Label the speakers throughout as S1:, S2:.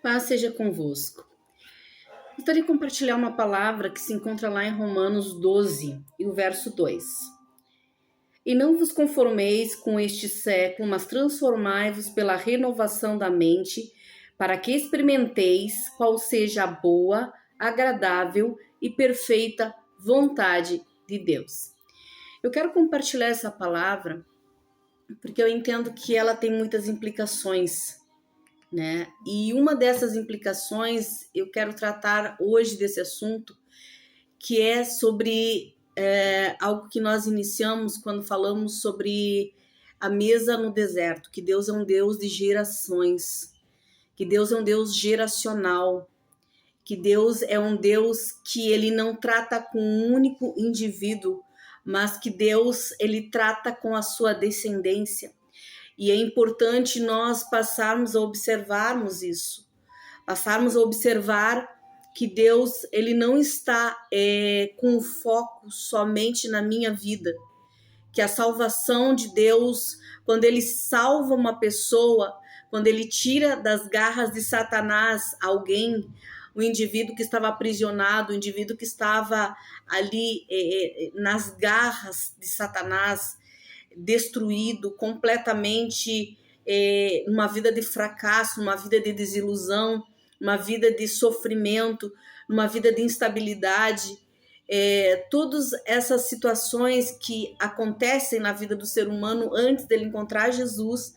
S1: Paz seja convosco. Gostaria de compartilhar uma palavra que se encontra lá em Romanos 12, e o verso 2. E não vos conformeis com este século, mas transformai-vos pela renovação da mente, para que experimenteis qual seja a boa, agradável e perfeita vontade de Deus. Eu quero compartilhar essa palavra porque eu entendo que ela tem muitas implicações, né? E uma dessas implicações eu quero tratar hoje desse assunto, que é sobre algo que nós iniciamos quando falamos sobre a mesa no deserto, que Deus é um Deus de gerações, que Deus é um Deus geracional, que Deus é um Deus que ele não trata com um único indivíduo, mas que Deus ele trata com a sua descendência. E é importante nós passarmos a observarmos isso, passarmos a observar que Deus ele não está com foco somente na minha vida, que a salvação de Deus, quando ele salva uma pessoa, quando ele tira das garras de Satanás alguém, o indivíduo que estava aprisionado, o indivíduo que estava ali nas garras de Satanás, destruído, completamente uma vida de fracasso, uma vida de desilusão, uma vida de sofrimento, uma vida de instabilidade. Todas essas situações que acontecem na vida do ser humano antes dele encontrar Jesus,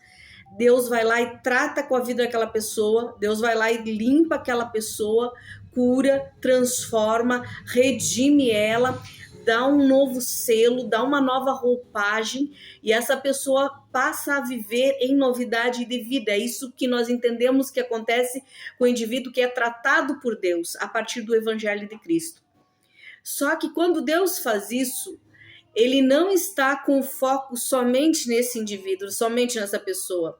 S1: Deus vai lá e trata com a vida daquela pessoa, Deus vai lá e limpa aquela pessoa, cura, transforma, redime ela, dá um novo selo, dá uma nova roupagem e essa pessoa passa a viver em novidade de vida. É isso que nós entendemos que acontece com o indivíduo que é tratado por Deus a partir do Evangelho de Cristo. Só que quando Deus faz isso, ele não está com foco somente nesse indivíduo, somente nessa pessoa.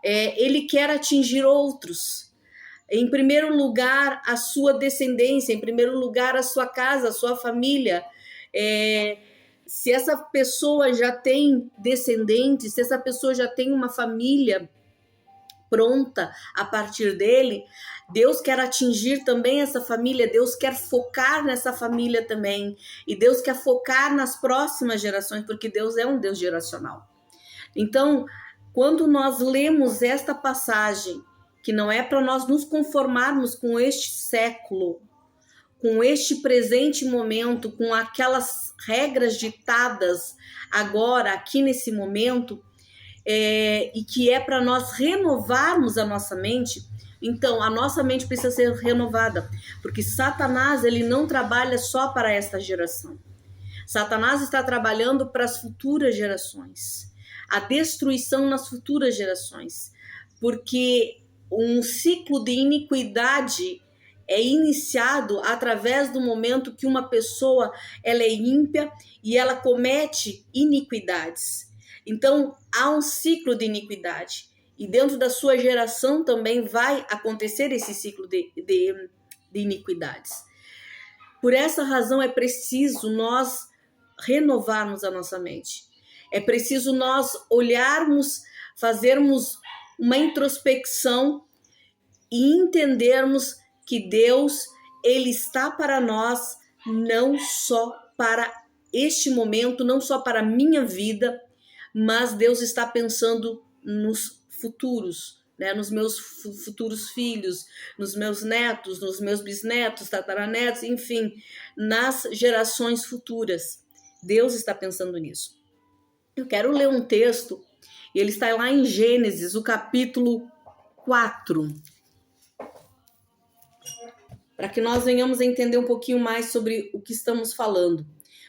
S1: Ele quer atingir outros. Em primeiro lugar, a sua descendência, em primeiro lugar, a sua casa, a sua família. Se essa pessoa já tem descendentes, se essa pessoa já tem uma família pronta a partir dele, Deus quer atingir também essa família, Deus quer focar nessa família também, e Deus quer focar nas próximas gerações, porque Deus é um Deus geracional. Então, quando nós lemos esta passagem, que não é para nós nos conformarmos com este século, com este presente momento, com aquelas regras ditadas agora, aqui nesse momento, e que é para nós renovarmos a nossa mente. Então, a nossa mente precisa ser renovada, porque Satanás ele não trabalha só para esta geração. Satanás está trabalhando para as futuras gerações, a destruição nas futuras gerações, porque um ciclo de iniquidade é iniciado através do momento que uma pessoa ela é ímpia e ela comete iniquidades. Então, há um ciclo de iniquidade. E dentro da sua geração também vai acontecer esse ciclo de iniquidades. Por essa razão é preciso nós renovarmos a nossa mente. É preciso nós olharmos, fazermos uma introspecção e entendermos que Deus, ele está para nós, não só para este momento, não só para a minha vida, mas Deus está pensando nos futuros, né? Nos meus futuros filhos, nos meus netos, nos meus bisnetos, tataranetos, enfim, nas gerações futuras. Deus está pensando nisso. Eu quero ler um texto, e ele está lá em Gênesis, o capítulo 4, para que nós venhamos a entender um pouquinho mais sobre o que estamos falando.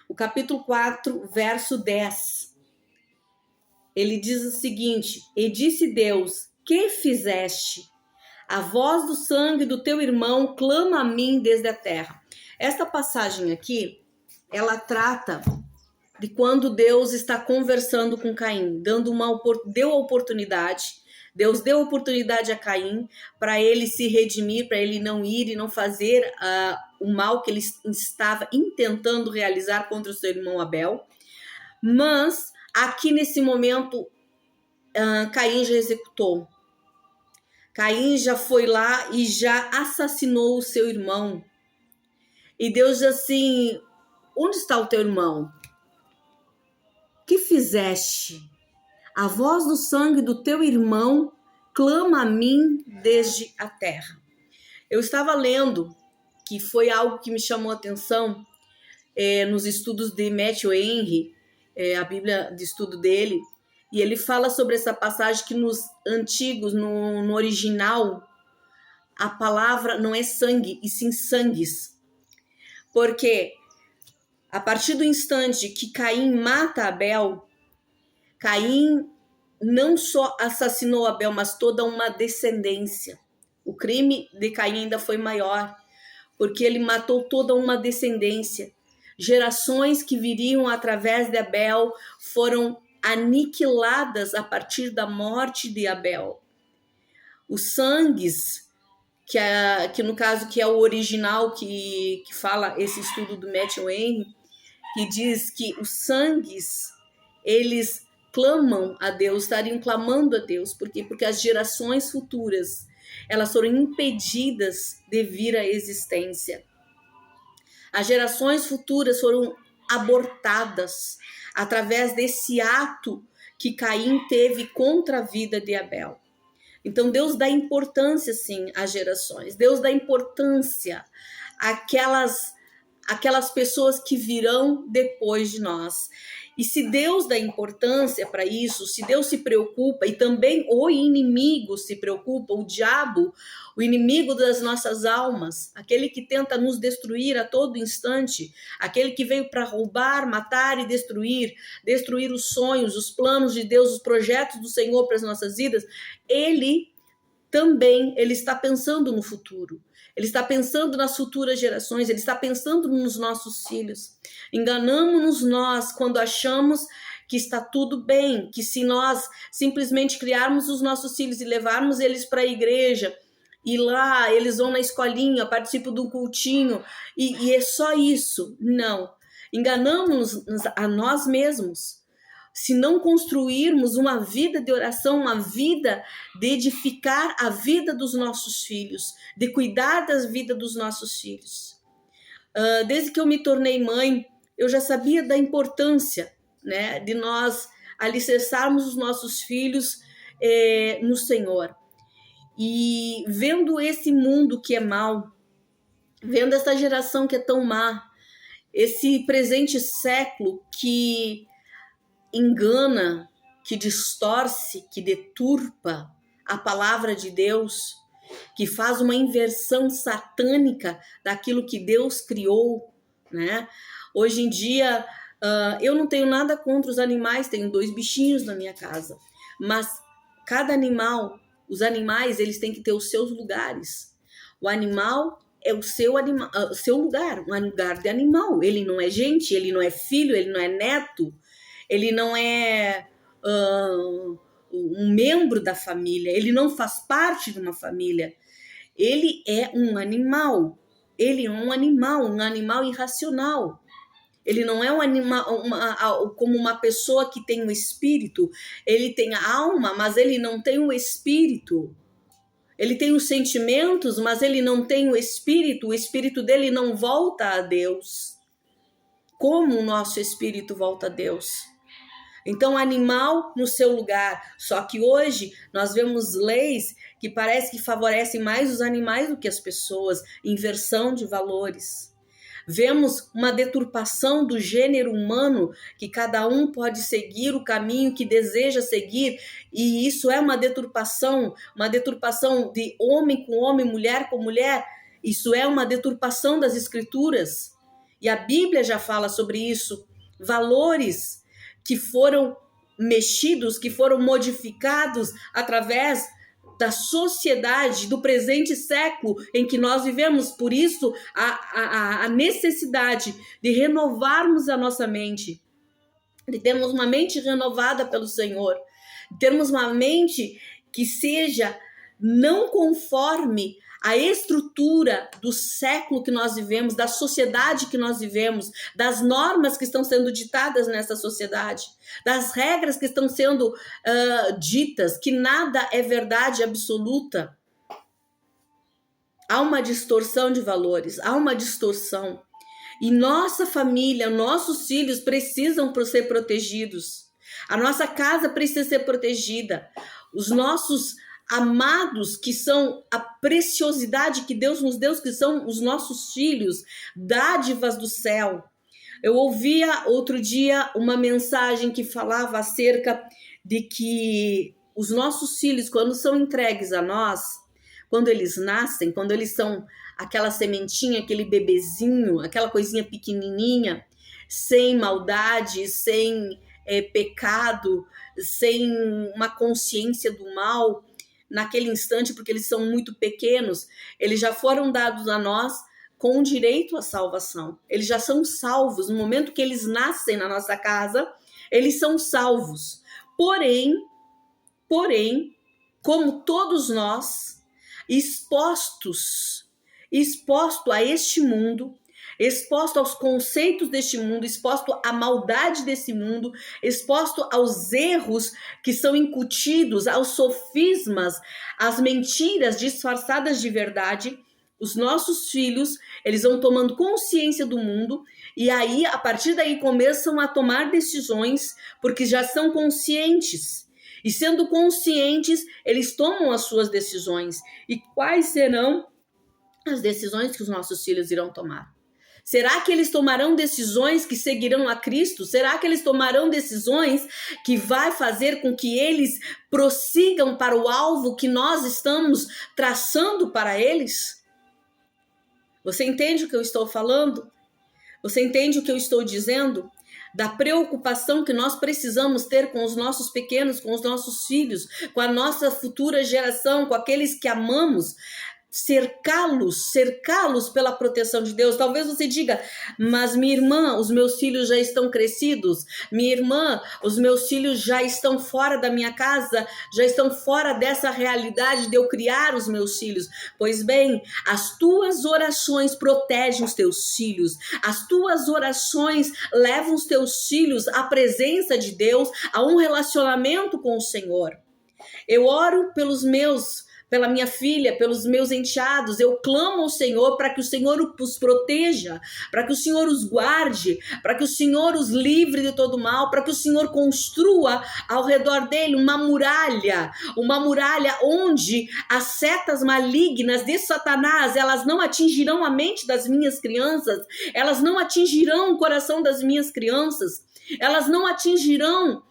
S1: O capítulo 4, verso 10. Ele diz o seguinte: E disse Deus, que fizeste? A voz do sangue do teu irmão clama a mim desde a terra. Esta passagem aqui, ela trata de quando Deus está conversando com Caim, deu a oportunidade. Deus deu oportunidade a Caim para ele se redimir, para ele não ir e não fazer o mal que ele estava intentando realizar contra o seu irmão Abel. Mas aqui nesse momento, Caim já executou. Caim já foi lá e já assassinou o seu irmão. E Deus diz assim: onde está o teu irmão? Que fizeste? A voz do sangue do teu irmão clama a mim desde a terra. Eu estava lendo, que foi algo que me chamou a atenção, nos estudos de Matthew Henry, a Bíblia de estudo dele, e ele fala sobre essa passagem que nos antigos, no original, a palavra não é sangue, e sim sangues. Porque a partir do instante que Caim mata Abel, Caim não só assassinou Abel, mas toda uma descendência. O crime de Caim ainda foi maior, porque ele matou toda uma descendência. Gerações que viriam através de Abel foram aniquiladas a partir da morte de Abel. Os sangues, que no caso que é o original que fala esse estudo do Matthew Henry, que diz que os sangues, eles clamam a Deus, estariam clamando a Deus. Por quê? Porque as gerações futuras, elas foram impedidas de vir à existência. As gerações futuras foram abortadas através desse ato que Caim teve contra a vida de Abel. Então Deus dá importância, sim, às gerações. Deus dá importância àquelas pessoas que virão depois de nós. E se Deus dá importância para isso, se Deus se preocupa, e também o inimigo se preocupa, o diabo, o inimigo das nossas almas, aquele que tenta nos destruir a todo instante, aquele que veio para roubar, matar e destruir os sonhos, os planos de Deus, os projetos do Senhor para as nossas vidas, ele está pensando no futuro. Ele está pensando nas futuras gerações, ele está pensando nos nossos filhos. Enganamos-nos nós quando achamos que está tudo bem, que se nós simplesmente criarmos os nossos filhos e levarmos eles para a igreja, e lá eles vão na escolinha, participam do cultinho, e é só isso. Não. Enganamos a nós mesmos. Se não construirmos uma vida de oração, uma vida de edificar a vida dos nossos filhos, de cuidar da vida dos nossos filhos. Desde que eu me tornei mãe, eu já sabia da importância, né, de nós alicerçarmos os nossos filhos no Senhor. E vendo esse mundo que é mau, vendo essa geração que é tão má, esse presente século que engana, que distorce, que deturpa a palavra de Deus, que faz uma inversão satânica daquilo que Deus criou, né? Hoje em dia, eu não tenho nada contra os animais, tenho 2 bichinhos na minha casa, mas cada animal, os animais, eles têm que ter os seus lugares. O animal é o seu lugar, um lugar de animal. Ele não é gente, ele não é filho, ele não é neto, ele não é um membro da família, ele não faz parte de uma família. Ele é um animal. Ele é um animal irracional. Ele não é um animal como uma pessoa que tem um espírito. Ele tem a alma, mas ele não tem o espírito. Ele tem os sentimentos, mas ele não tem o espírito. O espírito dele não volta a Deus. Como o nosso espírito volta a Deus? Então, animal no seu lugar. Só que hoje nós vemos leis que parece que favorecem mais os animais do que as pessoas, inversão de valores. Vemos uma deturpação do gênero humano, que cada um pode seguir o caminho que deseja seguir, e isso é uma deturpação de homem com homem, mulher com mulher. Isso é uma deturpação das escrituras. E a Bíblia já fala sobre isso. Valores que foram mexidos, que foram modificados através da sociedade, do presente século em que nós vivemos. Por isso, a necessidade de renovarmos a nossa mente, de termos uma mente renovada pelo Senhor, de termos uma mente que seja não conforme a estrutura do século que nós vivemos, da sociedade que nós vivemos, das normas que estão sendo ditadas nessa sociedade, das regras que estão sendo ditas, que nada é verdade absoluta. Há uma distorção de valores, há uma distorção. E nossa família, nossos filhos precisam ser protegidos. A nossa casa precisa ser protegida. Os nossos amados, que são a preciosidade que Deus nos deu, que são os nossos filhos, dádivas do céu. Eu ouvia outro dia uma mensagem que falava acerca de que os nossos filhos, quando são entregues a nós, quando eles nascem, quando eles são aquela sementinha, aquele bebezinho, aquela coisinha pequenininha, sem maldade, sem pecado, sem uma consciência do mal, naquele instante, porque eles são muito pequenos, eles já foram dados a nós com direito à salvação. Eles já são salvos. No momento que eles nascem na nossa casa, eles são salvos. Porém, como todos nós, exposto a este mundo, exposto aos conceitos deste mundo, exposto à maldade desse mundo, exposto aos erros que são incutidos, aos sofismas, às mentiras disfarçadas de verdade, os nossos filhos, eles vão tomando consciência do mundo e aí, a partir daí, começam a tomar decisões porque já são conscientes. E sendo conscientes, eles tomam as suas decisões. E quais serão as decisões que os nossos filhos irão tomar? Será que eles tomarão decisões que seguirão a Cristo? Será que eles tomarão decisões que vai fazer com que eles prossigam para o alvo que nós estamos traçando para eles? Você entende o que eu estou falando? Você entende o que eu estou dizendo? Da preocupação que nós precisamos ter com os nossos pequenos, com os nossos filhos, com a nossa futura geração, com aqueles que amamos, cercá-los pela proteção de Deus. Talvez você diga, mas minha irmã, os meus filhos já estão crescidos, minha irmã, os meus filhos já estão fora da minha casa, já estão fora dessa realidade de eu criar os meus filhos. Pois bem, as tuas orações protegem os teus filhos, as tuas orações levam os teus filhos à presença de Deus, a um relacionamento com o Senhor. Eu oro pela minha filha, pelos meus enteados, eu clamo ao Senhor para que o Senhor os proteja, para que o Senhor os guarde, para que o Senhor os livre de todo mal, para que o Senhor construa ao redor dele uma muralha onde as setas malignas de Satanás, elas não atingirão a mente das minhas crianças, elas não atingirão o coração das minhas crianças, elas não atingirão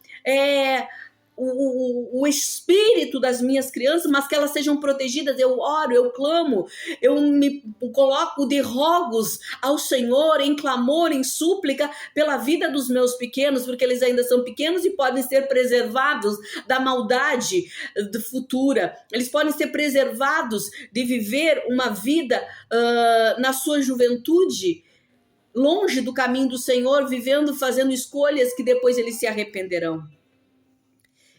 S1: o espírito das minhas crianças, mas que elas sejam protegidas. Eu oro, eu clamo, eu me coloco de rogos ao Senhor, em clamor, em súplica pela vida dos meus pequenos, porque eles ainda são pequenos e podem ser preservados da maldade futura. Eles podem ser preservados de viver uma vida na sua juventude, longe do caminho do Senhor, fazendo escolhas que depois eles se arrependerão.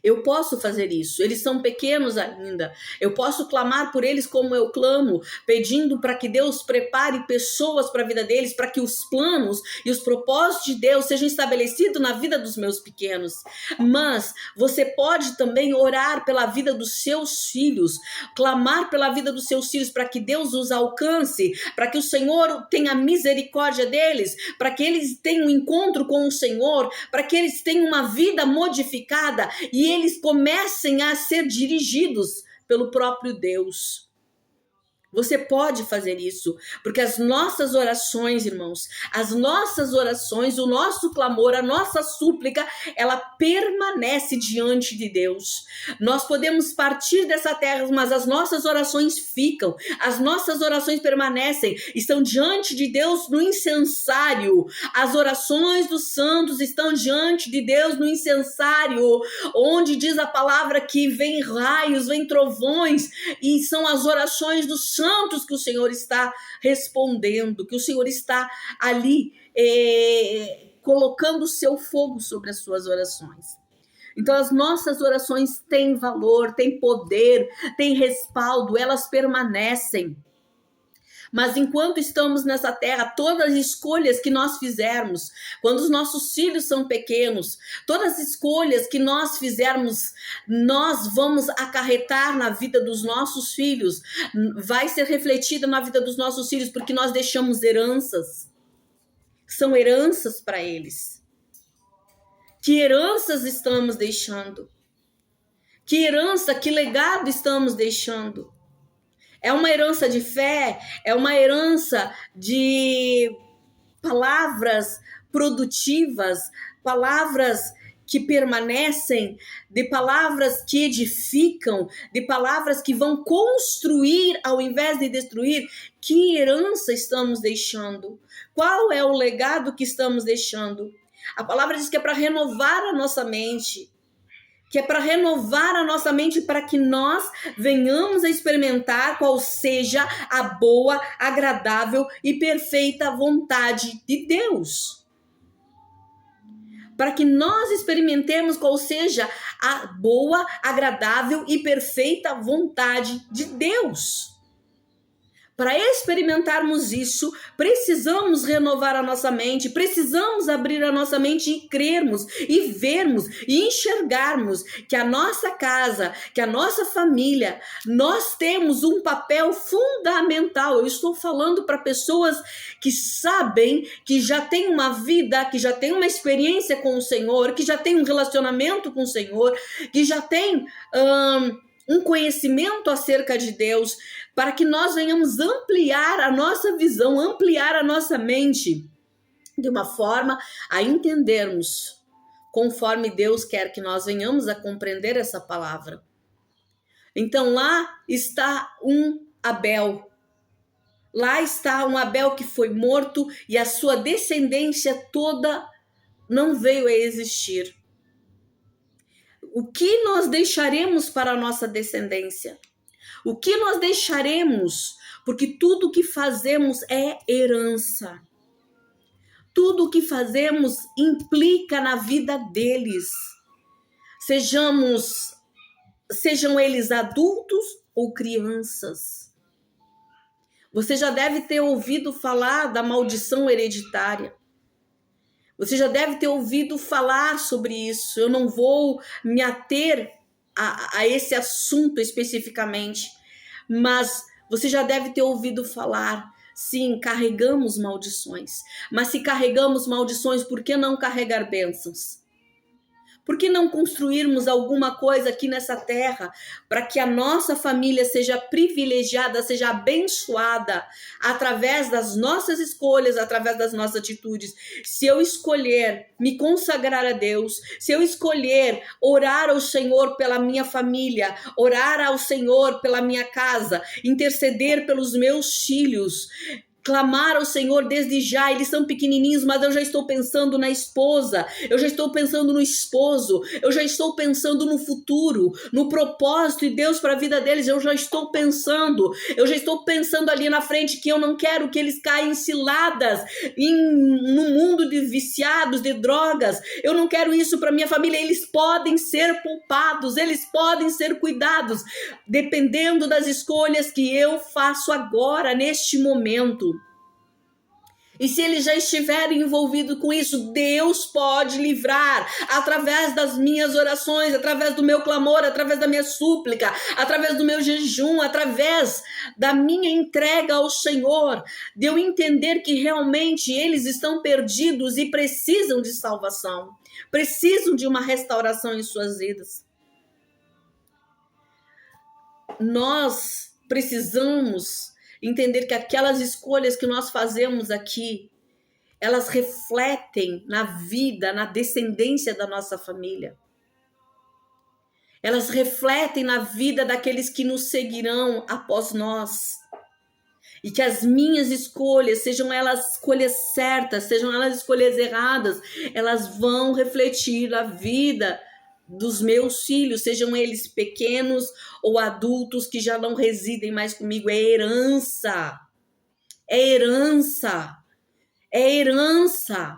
S1: Eu posso fazer isso, eles são pequenos ainda, eu posso clamar por eles como eu clamo, pedindo para que Deus prepare pessoas para a vida deles, para que os planos e os propósitos de Deus sejam estabelecidos na vida dos meus pequenos. Mas você pode também orar pela vida dos seus filhos, clamar pela vida dos seus filhos para que Deus os alcance, para que o Senhor tenha misericórdia deles, para que eles tenham um encontro com o Senhor, para que eles tenham uma vida modificada e eles comecem a ser dirigidos pelo próprio Deus. Você pode fazer isso, porque as nossas orações, irmãos, as nossas orações, o nosso clamor, a nossa súplica, ela permanece diante de Deus. Nós podemos partir dessa terra, mas as nossas orações ficam, as nossas orações permanecem, estão diante de Deus no incensário. As orações dos santos estão diante de Deus no incensário, onde diz a palavra que vem raios, vem trovões, e são as orações dos santos que o Senhor está respondendo, que o Senhor está ali colocando o seu fogo sobre as suas orações. Então as nossas orações têm valor, têm poder, têm respaldo, elas permanecem. Mas enquanto estamos nessa terra, todas as escolhas que nós fizermos, quando os nossos filhos são pequenos, todas as escolhas que nós fizermos, nós vamos acarretar na vida dos nossos filhos, vai ser refletida na vida dos nossos filhos, porque nós deixamos heranças. São heranças para eles. Que heranças estamos deixando? Que herança, que legado estamos deixando? É uma herança de fé, é uma herança de palavras produtivas, palavras que permanecem, de palavras que edificam, de palavras que vão construir ao invés de destruir. Que herança estamos deixando? Qual é o legado que estamos deixando? A palavra diz que é para renovar a nossa mente, que é para renovar a nossa mente para que nós venhamos a experimentar qual seja a boa, agradável e perfeita vontade de Deus. Para que nós experimentemos qual seja a boa, agradável e perfeita vontade de Deus. Para experimentarmos isso, precisamos renovar a nossa mente, precisamos abrir a nossa mente e crermos, e vermos, e enxergarmos que a nossa casa, que a nossa família, nós temos um papel fundamental. Eu estou falando para pessoas que sabem, que já têm uma vida, que já têm uma experiência com o Senhor, que já têm um relacionamento com o Senhor, que já têm um conhecimento acerca de Deus, para que nós venhamos ampliar a nossa visão, ampliar a nossa mente, de uma forma a entendermos, conforme Deus quer que nós venhamos a compreender essa palavra. Então lá está um Abel. Lá está um Abel que foi morto e a sua descendência toda não veio a existir. O que nós deixaremos para a nossa descendência? O que nós deixaremos? Porque tudo o que fazemos é herança. Tudo o que fazemos implica na vida deles. Sejam eles adultos ou crianças. Você já deve ter ouvido falar da maldição hereditária. Você já deve ter ouvido falar sobre isso. Eu não vou me ater a esse assunto especificamente, mas você já deve ter ouvido falar. Sim, carregamos maldições. Mas se carregamos maldições, por que não carregar bênçãos? Por que não construirmos alguma coisa aqui nessa terra para que a nossa família seja privilegiada, seja abençoada através das nossas escolhas, através das nossas atitudes? Se eu escolher me consagrar a Deus, se eu escolher orar ao Senhor pela minha família, orar ao Senhor pela minha casa, interceder pelos meus filhos, clamar ao Senhor desde já. Eles são pequenininhos, mas eu já estou pensando na esposa, eu já estou pensando no esposo, eu já estou pensando no futuro, no propósito de Deus para a vida deles. Eu já estou pensando ali na frente que eu não quero que eles caiam em ciladas no mundo de viciados, de drogas. Eu não quero isso para minha família. Eles podem ser poupados, eles podem ser cuidados, dependendo das escolhas que eu faço agora, neste momento. E se eles já estiverem envolvidos com isso, Deus pode livrar através das minhas orações, através do meu clamor, através da minha súplica, através do meu jejum, através da minha entrega ao Senhor, de eu entender que realmente eles estão perdidos e precisam de salvação, precisam de uma restauração em suas vidas. Nós precisamos entender que aquelas escolhas que nós fazemos aqui, elas refletem na vida, na descendência da nossa família. Elas refletem na vida daqueles que nos seguirão após nós. E que as minhas escolhas, sejam elas escolhas certas, sejam elas escolhas erradas, elas vão refletir na vida dos meus filhos, sejam eles pequenos ou adultos que já não residem mais comigo. É herança, é herança, é herança.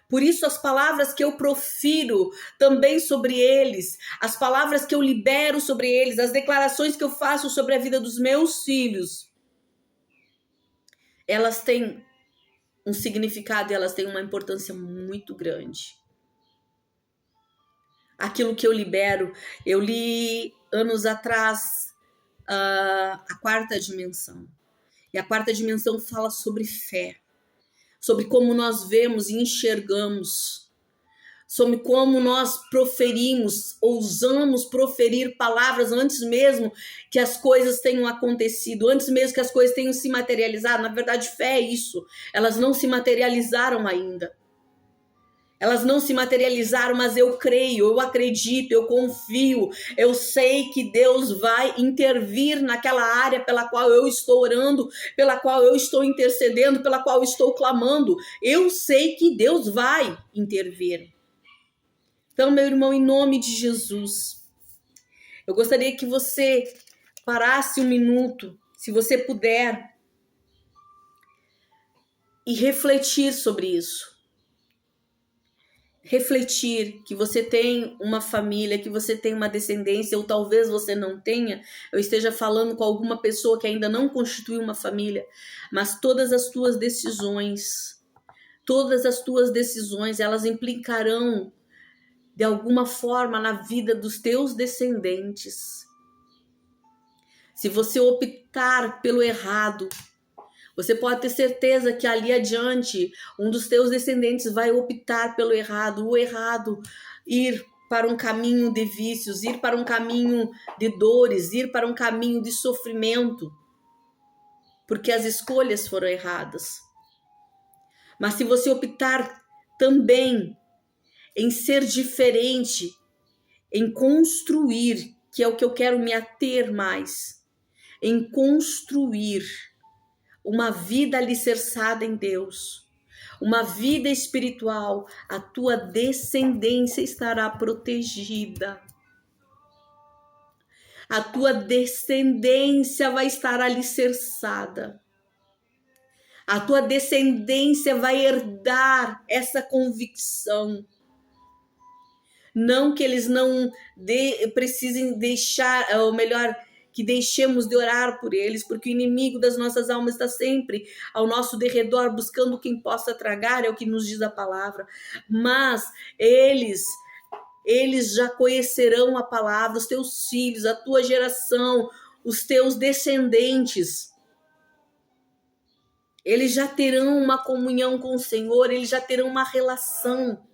S1: Por isso as palavras que eu profiro também sobre eles, as palavras que eu libero sobre eles, as declarações que eu faço sobre a vida dos meus filhos, elas têm um significado e elas têm uma importância muito grande. Aquilo que eu libero, eu li anos atrás a quarta dimensão. E a quarta dimensão fala sobre fé, sobre como nós vemos e enxergamos, sobre como nós proferimos, ousamos proferir palavras antes mesmo que as coisas tenham acontecido, antes mesmo que as coisas tenham se materializado. Na verdade, fé é isso. Elas não se materializaram ainda. Elas não se materializaram, mas eu creio, eu acredito, eu confio, eu sei que Deus vai intervir naquela área pela qual eu estou orando, pela qual eu estou intercedendo, pela qual eu estou clamando. Eu sei que Deus vai intervir. Então, meu irmão, em nome de Jesus, eu gostaria que você parasse um minuto, se você puder, e refletir sobre isso. Refletir que você tem uma família, que você tem uma descendência, ou talvez você não tenha, eu esteja falando com alguma pessoa que ainda não constituiu uma família, mas todas as tuas decisões, elas implicarão de alguma forma na vida dos teus descendentes. Se você optar pelo errado, você pode ter certeza que ali adiante um dos teus descendentes vai optar pelo errado, o errado, ir para um caminho de vícios, ir para um caminho de dores, ir para um caminho de sofrimento, porque as escolhas foram erradas. Mas se você optar também em ser diferente, em construir, que é o que eu quero me ater mais, em construir uma vida alicerçada em Deus, uma vida espiritual, a tua descendência estará protegida. A tua descendência vai estar alicerçada. A tua descendência vai herdar essa convicção. Não que eles não precisem deixar, ou melhor, que deixemos de orar por eles, porque o inimigo das nossas almas está sempre ao nosso derredor, buscando quem possa tragar, é o que nos diz a palavra. Mas eles já conhecerão a palavra, os teus filhos, a tua geração, os teus descendentes. Eles já terão uma comunhão com o Senhor, eles já terão uma relação.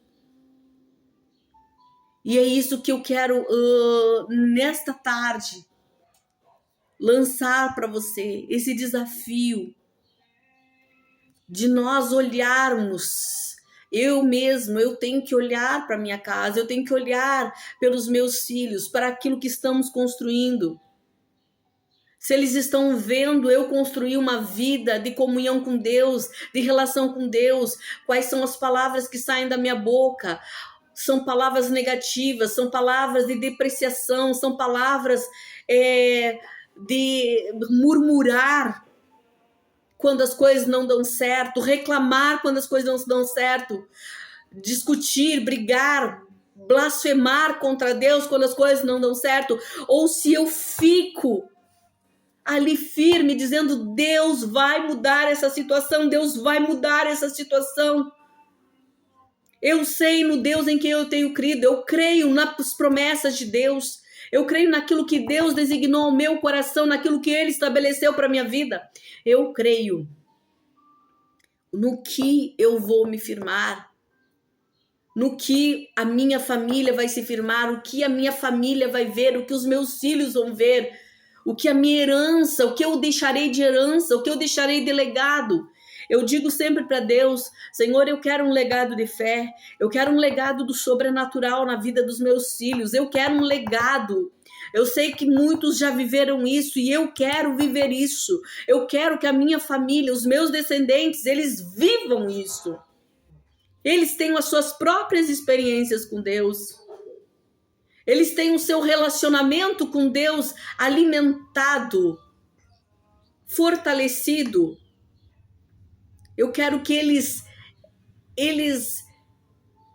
S1: E é isso que eu quero, nesta tarde, lançar para você, esse desafio de nós olharmos. Eu tenho que olhar para minha casa, eu tenho que olhar pelos meus filhos, para aquilo que estamos construindo. Se eles estão vendo eu construir uma vida de comunhão com Deus, de relação com Deus, quais são as palavras que saem da minha boca? São palavras negativas, são palavras de depreciação, são palavras de murmurar quando as coisas não dão certo, reclamar quando as coisas não dão certo, discutir, brigar, blasfemar contra Deus quando as coisas não dão certo, ou se eu fico ali firme dizendo Deus vai mudar essa situação, Deus vai mudar essa situação. Eu sei no Deus em quem eu tenho crido, eu creio nas promessas de Deus, eu creio naquilo que Deus designou ao meu coração, naquilo que Ele estabeleceu para a minha vida. Eu creio no que eu vou me firmar, no que a minha família vai se firmar, o que a minha família vai ver, o que os meus filhos vão ver, o que a minha herança, o que eu deixarei de herança, o que eu deixarei de legado. Eu digo sempre para Deus, Senhor, eu quero um legado de fé, eu quero um legado do sobrenatural na vida dos meus filhos, eu quero um legado. Eu sei que muitos já viveram isso e eu quero viver isso. Eu quero que a minha família, os meus descendentes, eles vivam isso. Eles tenham as suas próprias experiências com Deus. Eles têm o seu relacionamento com Deus alimentado, fortalecido. Eu quero que eles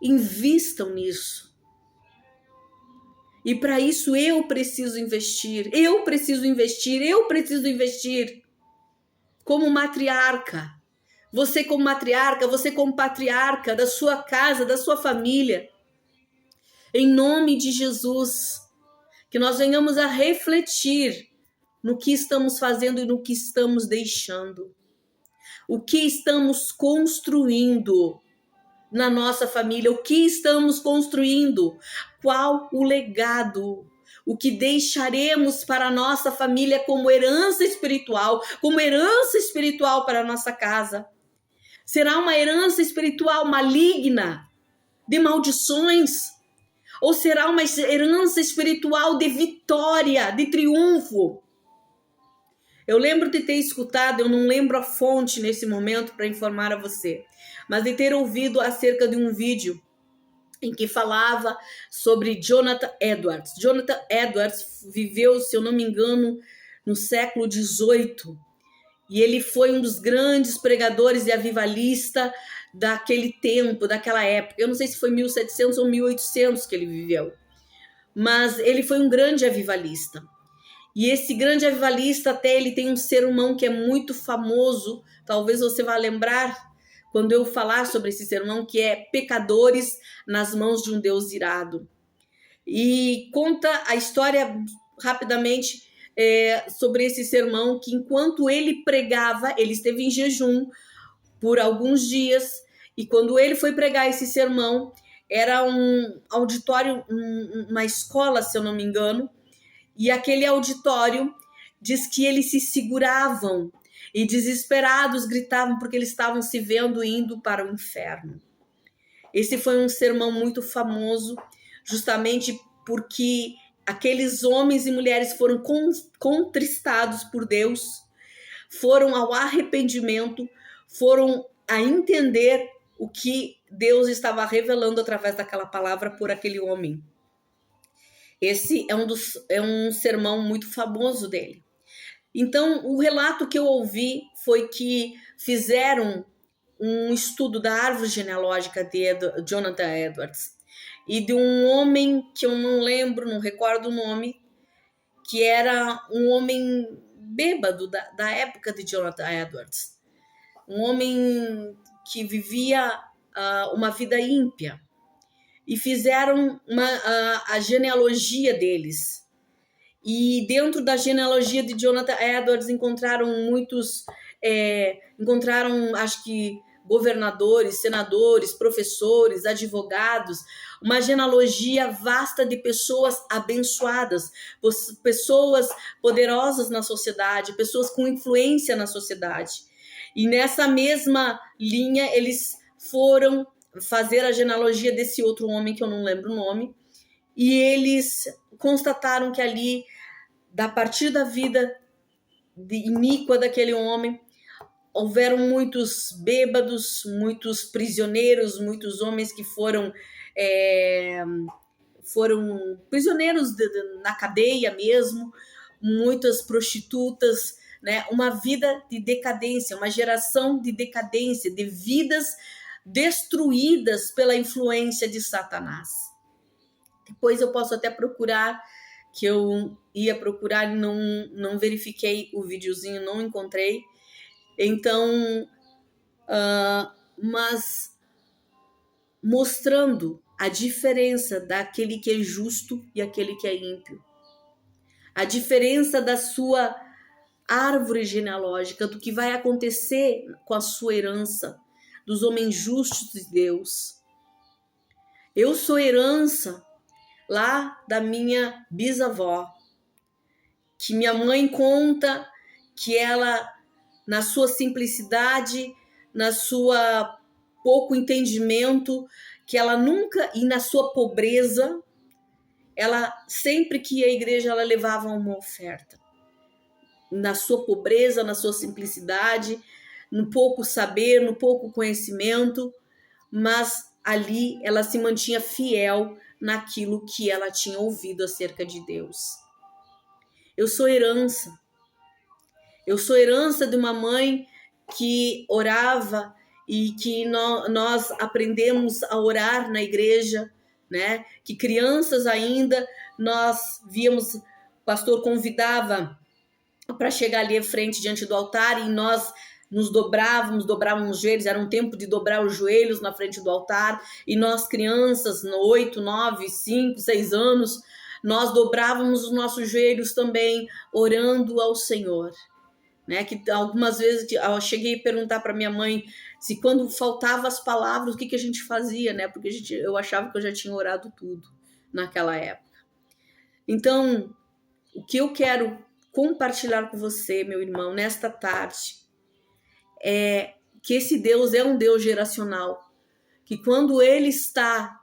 S1: invistam nisso. E para isso eu preciso investir. como matriarca, você como matriarca, você como patriarca da sua casa, da sua família. Em nome de Jesus, que nós venhamos a refletir no que estamos fazendo e no que estamos deixando. O que estamos construindo na nossa família, o que estamos construindo, qual o legado, o que deixaremos para a nossa família como herança espiritual para a nossa casa. Será uma herança espiritual maligna, de maldições? Ou será uma herança espiritual de vitória, de triunfo? Eu lembro de ter escutado, eu não lembro a fonte nesse momento para informar a você, mas de ter ouvido acerca de um vídeo em que falava sobre Jonathan Edwards. Jonathan Edwards viveu, se eu não me engano, no século XVIII, e ele foi um dos grandes pregadores e avivalista daquele tempo, daquela época. Eu não sei se foi 1700 ou 1800 que ele viveu, mas ele foi um grande avivalista. E esse grande avivalista, até ele tem um sermão que é muito famoso, talvez você vá lembrar quando eu falar sobre esse sermão, que é Pecadores nas Mãos de um Deus Irado. E conta a história rapidamente sobre esse sermão, que enquanto ele pregava, ele esteve em jejum por alguns dias, e quando ele foi pregar esse sermão, era um auditório, uma escola, se eu não me engano, e aquele auditório diz que eles se seguravam e desesperados gritavam porque eles estavam se vendo indo para o inferno. Esse foi um sermão muito famoso, justamente porque aqueles homens e mulheres foram contristados por Deus, foram ao arrependimento, foram a entender o que Deus estava revelando através daquela palavra por aquele homem. Esse é um sermão muito famoso dele. Então, o relato que eu ouvi foi que fizeram um estudo da árvore genealógica de Jonathan Edwards e de um homem que eu não lembro, não recordo o nome, que era um homem bêbado da época de Jonathan Edwards. Um homem que vivia uma vida ímpia. E fizeram a genealogia deles. E dentro da genealogia de Jonathan Edwards encontraram acho que governadores, senadores, professores, advogados, uma genealogia vasta de pessoas abençoadas, pessoas poderosas na sociedade, pessoas com influência na sociedade. E nessa mesma linha eles foram fazer a genealogia desse outro homem, que eu não lembro o nome, e eles constataram que ali, a partir da vida iníqua daquele homem, houveram muitos bêbados, muitos prisioneiros, muitos homens que foram prisioneiros na cadeia mesmo, muitas prostitutas, né? Uma vida de decadência, uma geração de decadência, de vidas destruídas pela influência de Satanás. Depois eu posso até procurar, que eu ia procurar e não verifiquei o videozinho, não encontrei. Então, mas mostrando a diferença daquele que é justo e aquele que é ímpio. A diferença da sua árvore genealógica, do que vai acontecer com a sua herança, dos homens justos de Deus. Eu sou herança lá da minha bisavó, que minha mãe conta que ela, na sua simplicidade, na sua pouco entendimento, que ela nunca, e na sua pobreza, ela sempre que ia à igreja, ela levava uma oferta. Na sua pobreza, na sua simplicidade, no pouco saber, no pouco conhecimento, mas ali ela se mantinha fiel naquilo que ela tinha ouvido acerca de Deus. Eu sou herança. Eu sou herança de uma mãe que orava e que nós aprendemos a orar na igreja, né? Que crianças ainda nós víamos, o pastor convidava para chegar ali à frente diante do altar, e nós nos dobrávamos os joelhos, era um tempo de dobrar os joelhos na frente do altar, e nós crianças, 8, 9, 5, 6 anos, nós dobrávamos os nossos joelhos também, orando ao Senhor. Né? Que algumas vezes eu cheguei a perguntar para minha mãe se quando faltavam as palavras, o que a gente fazia, né? Porque eu achava que eu já tinha orado tudo naquela época. Então, o que eu quero compartilhar com você, meu irmão, nesta tarde, é que esse Deus é um Deus geracional, que quando Ele está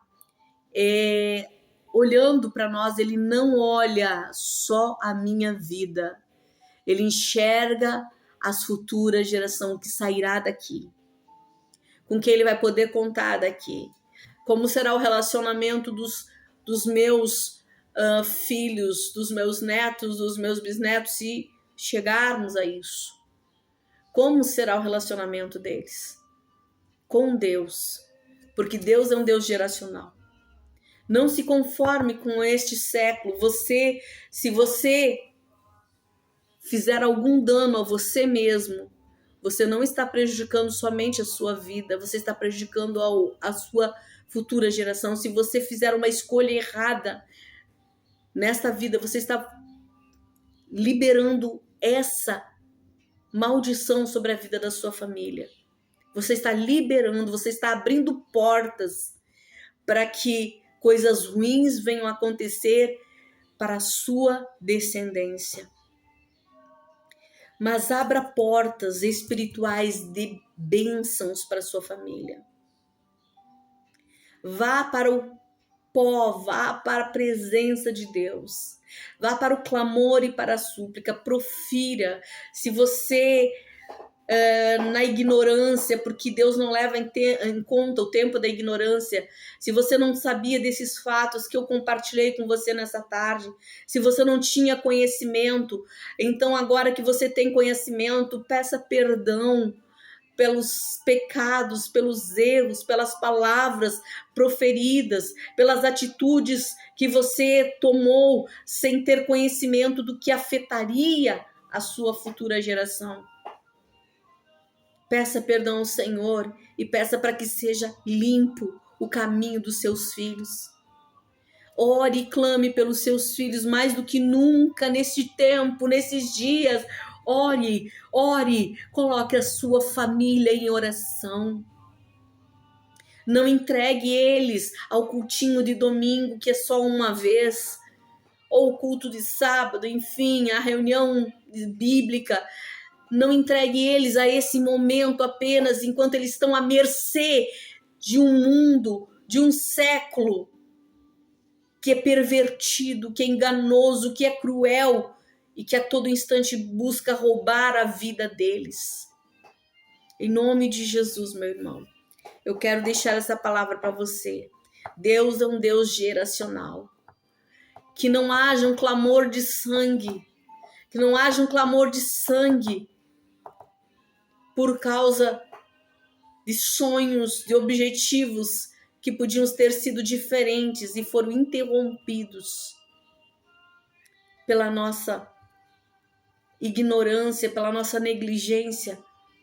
S1: olhando para nós, Ele não olha só a minha vida, Ele enxerga as futuras gerações que sairá daqui, com quem Ele vai poder contar daqui, como será o relacionamento dos meus filhos, dos meus netos, dos meus bisnetos, se chegarmos a isso. Como será o relacionamento deles com Deus? Porque Deus é um Deus geracional. Não se conforme com este século. Se você fizer algum dano a você mesmo, você não está prejudicando somente a sua vida, você está prejudicando a sua futura geração. Se você fizer uma escolha errada nesta vida, você está liberando essa maldição sobre a vida da sua família. Você está liberando, você está abrindo portas para que coisas ruins venham a acontecer para a sua descendência. Mas abra portas espirituais de bênçãos para a sua família. Vá para o pó, vá para a presença de Deus. Vá para o clamor e para a súplica. Profira. Se você na ignorância, porque Deus não leva em conta o tempo da ignorância, se você não sabia desses fatos que eu compartilhei com você nessa tarde, se você não tinha conhecimento, então agora que você tem conhecimento, peça perdão pelos pecados, pelos erros, pelas palavras proferidas, pelas atitudes que você tomou sem ter conhecimento do que afetaria a sua futura geração. Peça perdão ao Senhor e peça para que seja limpo o caminho dos seus filhos. Ore e clame pelos seus filhos mais do que nunca neste tempo, nesses dias. Ore, coloque a sua família em oração. Não entregue eles ao cultinho de domingo, que é só uma vez, ou o culto de sábado, enfim, a reunião bíblica. Não entregue eles a esse momento apenas enquanto eles estão à mercê de um mundo, de um século que é pervertido, que é enganoso, que é cruel e que a todo instante busca roubar a vida deles. Em nome de Jesus, meu irmão, eu quero deixar essa palavra para você. Deus é um Deus geracional. Que não haja um clamor de sangue, que não haja um clamor de sangue por causa de sonhos, de objetivos que podiam ter sido diferentes e foram interrompidos pela nossa ignorância, pela nossa negligência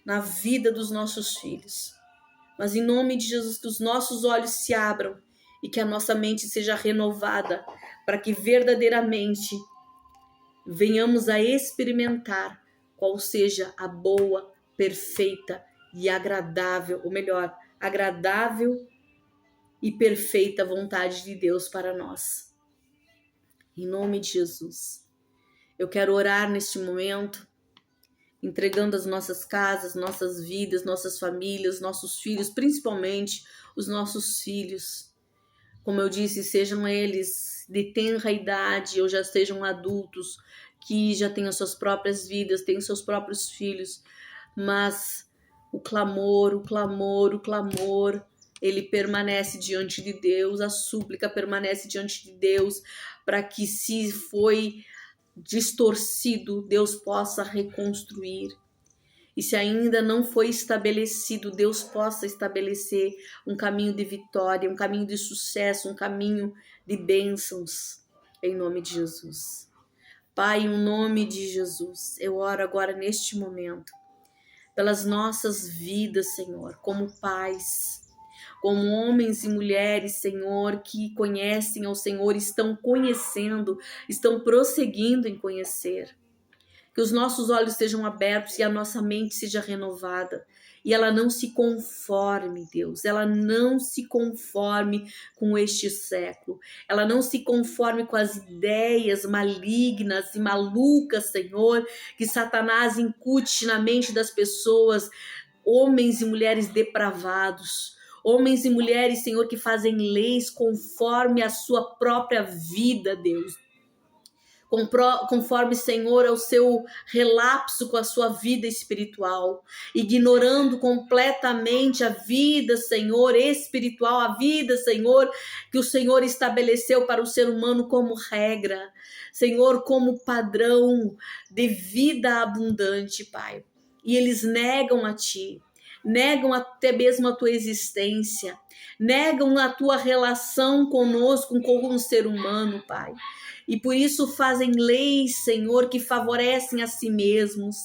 S1: na vida dos nossos filhos. Mas em nome de Jesus, que os nossos olhos se abram e que a nossa mente seja renovada para que verdadeiramente venhamos a experimentar qual seja a boa, perfeita e agradável, ou melhor, agradável e perfeita vontade de Deus para nós. Em nome de Jesus. Eu quero orar neste momento, entregando as nossas casas, nossas vidas, nossas famílias, nossos filhos, principalmente os nossos filhos. Como eu disse, sejam eles de tenra idade ou já sejam adultos, que já tenham suas próprias vidas, tenham seus próprios filhos, mas o clamor, ele permanece diante de Deus, a súplica permanece diante de Deus, para que se foi distorcido, Deus possa reconstruir. E se ainda não foi estabelecido, Deus possa estabelecer um caminho de vitória, um caminho de sucesso, um caminho de bênçãos, em nome de Jesus. Pai, em nome de Jesus, eu oro agora neste momento pelas nossas vidas, Senhor, como pais, como homens e mulheres, Senhor, que conhecem ao Senhor, estão conhecendo, estão prosseguindo em conhecer. Que os nossos olhos sejam abertos e a nossa mente seja renovada. E ela não se conforme, Deus, ela não se conforme com este século. Ela não se conforme com as ideias malignas e malucas, Senhor, que Satanás incute na mente das pessoas, homens e mulheres depravados. Homens e mulheres, Senhor, que fazem leis conforme a sua própria vida, Deus. Conforme, Senhor, ao seu relapso com a sua vida espiritual, ignorando completamente a vida, Senhor, espiritual, a vida, Senhor, que o Senhor estabeleceu para o ser humano como regra, Senhor, como padrão de vida abundante, Pai. E eles negam a Ti, negam até mesmo a Tua existência, negam a Tua relação conosco, com o ser humano, Pai. E por isso fazem leis, Senhor, que favorecem a si mesmos,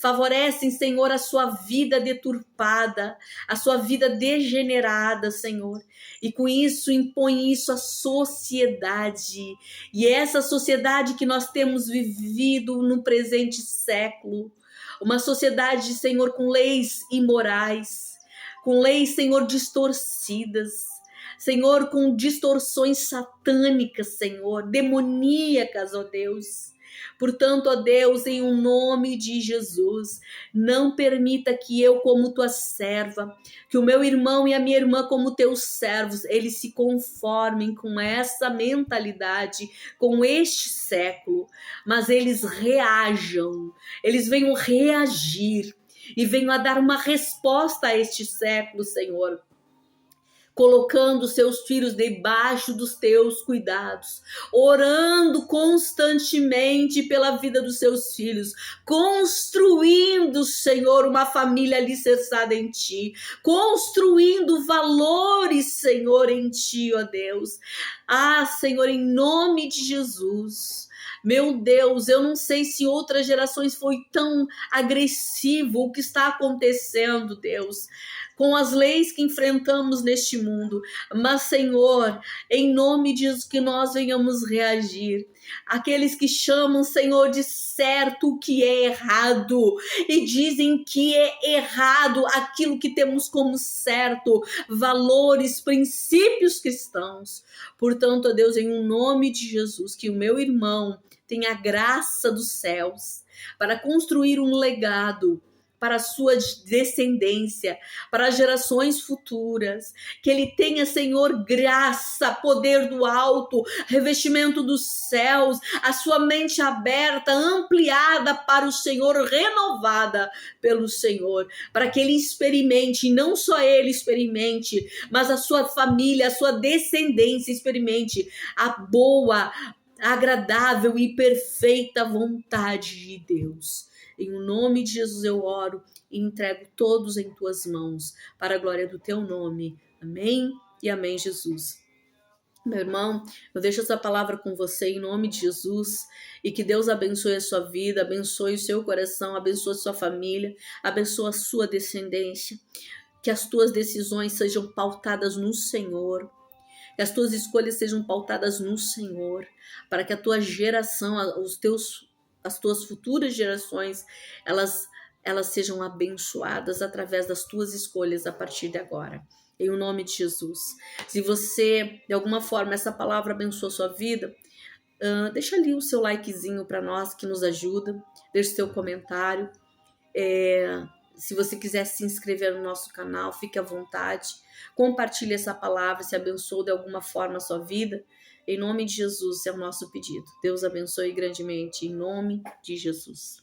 S1: favorecem, Senhor, a sua vida deturpada, a sua vida degenerada, Senhor. E com isso impõe isso à sociedade. E essa sociedade que nós temos vivido no presente século, uma sociedade, Senhor, com leis imorais, com leis, Senhor, distorcidas, Senhor, com distorções satânicas, Senhor, demoníacas, ó Deus. Portanto, ó Deus, em o nome de Jesus, não permita que eu, como tua serva, que o meu irmão e a minha irmã, como teus servos, eles se conformem com essa mentalidade, com este século, mas eles reajam, eles venham reagir e venham a dar uma resposta a este século, Senhor, colocando seus filhos debaixo dos teus cuidados, orando constantemente pela vida dos seus filhos, construindo, Senhor, uma família alicerçada em Ti, construindo valores, Senhor, em Ti, ó Deus. Ah, Senhor, em nome de Jesus. Meu Deus, eu não sei se outras gerações foi tão agressivo o que está acontecendo, Deus, com as leis que enfrentamos neste mundo. Mas, Senhor, em nome de Jesus, que nós venhamos reagir. Aqueles que chamam, Senhor, de certo o que é errado e dizem que é errado aquilo que temos como certo, valores, princípios cristãos. Portanto, ó Deus, em nome de Jesus, que o meu irmão tenha a graça dos céus para construir um legado para a sua descendência, para as gerações futuras, que ele tenha, Senhor, graça, poder do alto, revestimento dos céus, a sua mente aberta, ampliada para o Senhor, renovada pelo Senhor, para que ele experimente, e não só ele experimente, mas a sua família, a sua descendência experimente a boa, agradável e perfeita vontade de Deus. Em nome de Jesus eu oro e entrego todos em tuas mãos, para a glória do teu nome. Amém e amém, Jesus. Meu irmão, eu deixo essa palavra com você em nome de Jesus, e que Deus abençoe a sua vida, abençoe o seu coração, abençoe a sua família, abençoe a sua descendência, que as tuas decisões sejam pautadas no Senhor, que as tuas escolhas sejam pautadas no Senhor, para que a tua geração, as tuas futuras gerações, elas sejam abençoadas através das tuas escolhas a partir de agora. Em nome de Jesus. Se você, de alguma forma, essa palavra abençoou sua vida, deixa ali o seu likezinho para nós, que nos ajuda. Deixa o seu comentário. Se você quiser se inscrever no nosso canal, fique à vontade. Compartilhe essa palavra, se abençoou de alguma forma a sua vida. Em nome de Jesus é o nosso pedido. Deus abençoe grandemente, em nome de Jesus.